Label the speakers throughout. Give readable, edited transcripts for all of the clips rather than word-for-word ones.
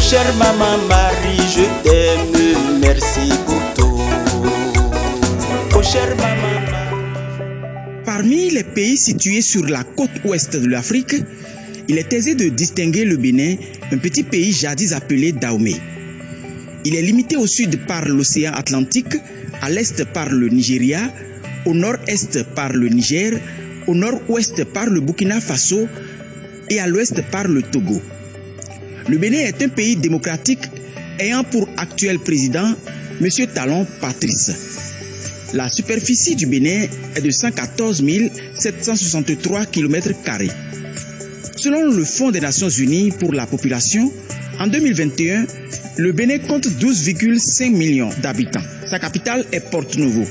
Speaker 1: Oh chère maman Marie, je t'aime, merci pour tout. Oh chère maman Marie.
Speaker 2: Parmi les pays situés sur la côte ouest de l'Afrique, il est aisé de distinguer le Bénin, un petit pays jadis appelé Dahomey. Il est limité au sud par l'océan Atlantique, à l'est par le Nigeria, au nord-est par le Niger, au nord-ouest par le Burkina Faso et à l'ouest par le Togo. Le Bénin est un pays démocratique ayant pour actuel président M. Talon Patrice. La superficie du Bénin est de 114 763 km². Selon le Fonds des Nations Unies pour la population, en 2021, le Bénin compte 12,5 millions d'habitants. Sa capitale est Porto-Novo.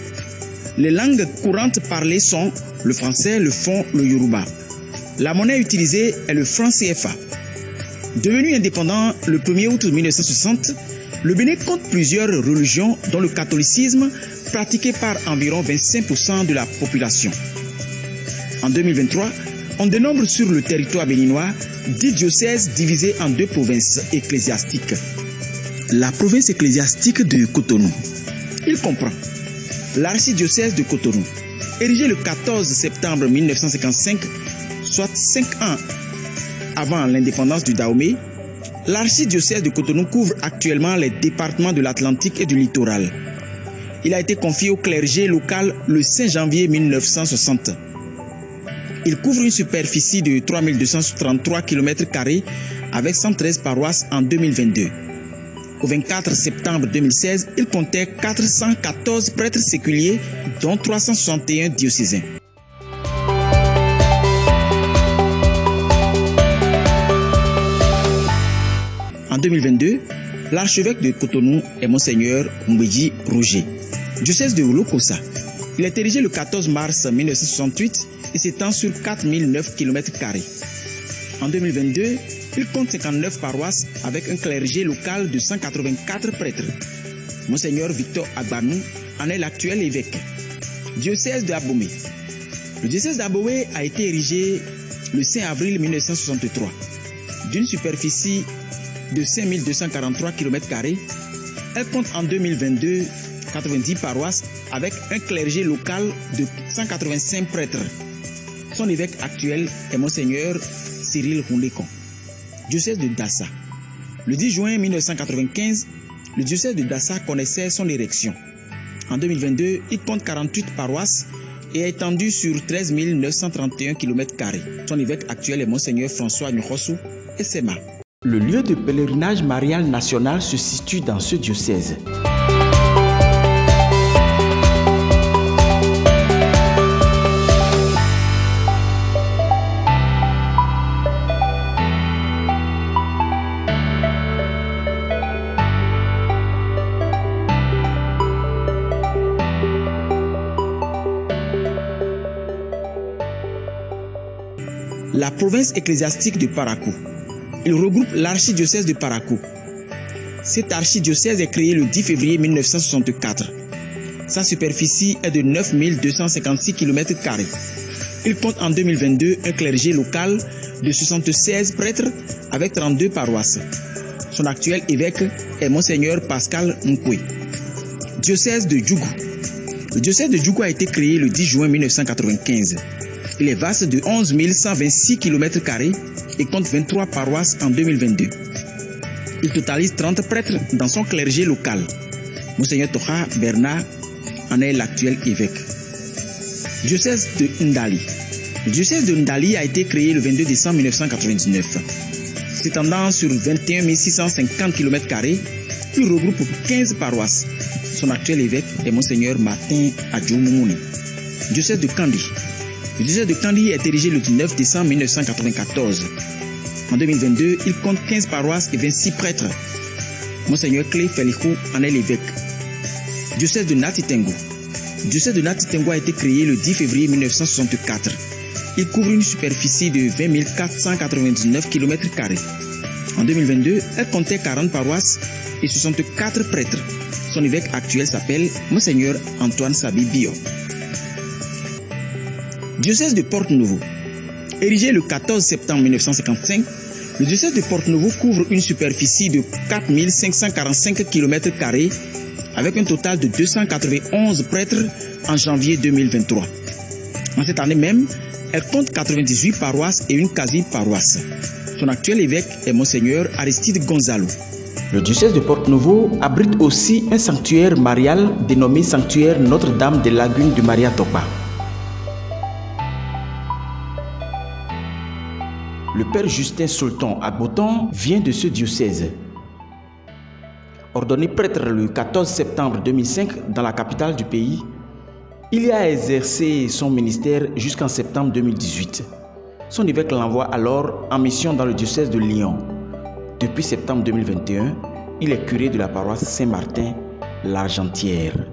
Speaker 2: Les langues courantes parlées sont le français, le fon, le yoruba. La monnaie utilisée est le franc CFA. Devenu indépendant le 1er août 1960, le Bénin compte plusieurs religions, dont le catholicisme, pratiqué par environ 25% de la population. En 2023, on dénombre sur le territoire béninois 10 diocèses divisés en 2 provinces ecclésiastiques. La province ecclésiastique de Cotonou. Il comprend l'archidiocèse de Cotonou, érigé le 14 septembre 1955, soit 5 ans avant l'indépendance du Dahomey. L'archidiocèse de Cotonou couvre actuellement les départements de l'Atlantique et du littoral. Il a été confié au clergé local le 5 janvier 1960. Il couvre une superficie de 3233 km² avec 113 paroisses en 2022. Au 24 septembre 2016, il comptait 414 prêtres séculiers, dont 361 diocésains. En 2022, l'archevêque de Cotonou est Monseigneur Mbéji Roger, diocèse de Lokossa. Il est érigé le 14 mars 1968 et s'étend sur 4009 km². En 2022, il compte 59 paroisses avec un clergé local de 184 prêtres. Monseigneur Victor Agbanou en est l'actuel évêque. Diocèse de Abomey. Le diocèse d'Abomey a été érigé le 5 avril 1963. D'une superficie de 5243 km², elle compte en 2022 90 paroisses avec un clergé local de 185 prêtres. Son évêque actuel est Monseigneur Cyril Roulécon. Diocèse de Dassa. Le 10 juin 1995, le diocèse de Dassa connaissait son érection. En 2022, il compte 48 paroisses et est étendu sur 13 931 km². Son évêque actuel est Monseigneur François Nyokhosou et Sema. Le lieu de pèlerinage marial national se situe dans ce diocèse. La province ecclésiastique de Parakou. Il regroupe l'archidiocèse de Parakou. Cet archidiocèse est créé le 10 février 1964. Sa superficie est de 9 256 km². Il compte en 2022 un clergé local de 76 prêtres avec 32 paroisses. Son actuel évêque est Monseigneur Pascal Nkwe. Diocèse de Djougou. Le diocèse de Djougou a été créé le 10 juin 1995. Il est vaste de 11 126 km² et compte 23 paroisses en 2022. Il totalise 30 prêtres dans son clergé local. Monseigneur Toha Bernard en est l'actuel évêque. Diocèse de Ndali. Le diocèse de Ndali a été créé le 22 décembre 1999. S'étendant sur 21 650 km², il regroupe 15 paroisses. Son actuel évêque est Monseigneur Martin Adjoumouni. Diocèse de Kandi. Le diocèse de Kandi est érigé le 9 décembre 1994. En 2022, il compte 15 paroisses et 26 prêtres. Monseigneur Clé Felikou en est l'évêque. Diocèse de Nati-Tengu. Le diocèse de Nati-Tengu a été créé le 10 février 1964. Il couvre une superficie de 20 499 km². En 2022, elle comptait 40 paroisses et 64 prêtres. Son évêque actuel s'appelle Monseigneur Antoine Sabi Bio. Diocèse de Porto-Novo. Érigé le 14 septembre 1955, Le diocèse de Porto-Novo couvre une superficie de 4545 km² avec un total de 291 prêtres en janvier 2023. En cette année même, elle compte 98 paroisses et une quasi-paroisse. Son actuel évêque est Monseigneur Aristide Gonzalo. Le diocèse de Porto-Novo abrite aussi un sanctuaire marial dénommé Sanctuaire Notre-Dame des Lagunes de Maria Topa. Le père Justin Sultan Agboton vient de ce diocèse. Ordonné prêtre le 14 septembre 2005 dans la capitale du pays, il y a exercé son ministère jusqu'en septembre 2018. Son évêque l'envoie alors en mission dans le diocèse de Lyon. Depuis septembre 2021, il est curé de la paroisse Saint-Martin, l'Argentière.